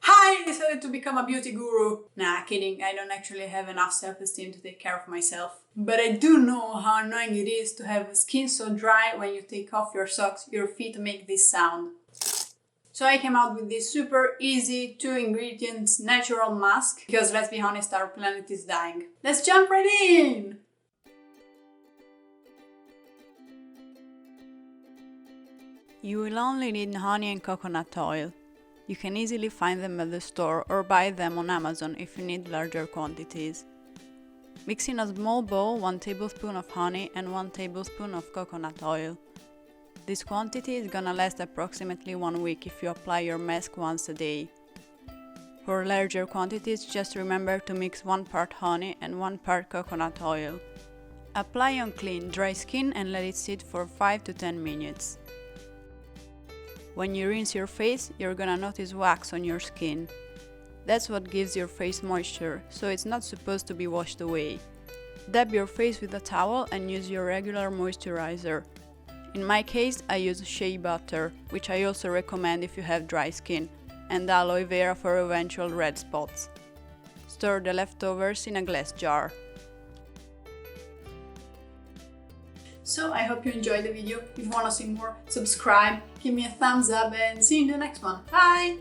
I decided to become a beauty guru. Nah, kidding, I don't actually have enough self-esteem to take care of myself. But I do know how annoying it is to have skin so dry when you take off your socks, your feet make this sound. So I came out with this super easy 2 ingredients natural mask, because let's be honest, our planet is dying. Let's jump right in! You will only need honey and coconut oil. You can easily find them at the store or buy them on Amazon if you need larger quantities. Mix in a small bowl 1 tablespoon of honey and 1 tablespoon of coconut oil. This quantity is gonna last approximately 1 week if you apply your mask once a day. For larger quantities, just remember to mix 1 part honey and 1 part coconut oil. Apply on clean, dry skin and let it sit for 5 to 10 minutes. When you rinse your face, you're gonna notice wax on your skin. That's what gives your face moisture, so it's not supposed to be washed away. Dab your face with a towel and use your regular moisturizer. In my case, I use shea butter, which I also recommend if you have dry skin, and aloe vera for eventual red spots. Store the leftovers in a glass jar. So I hope you enjoyed the video. If you want to see more, subscribe, give me a thumbs up and see you in the next one. Bye!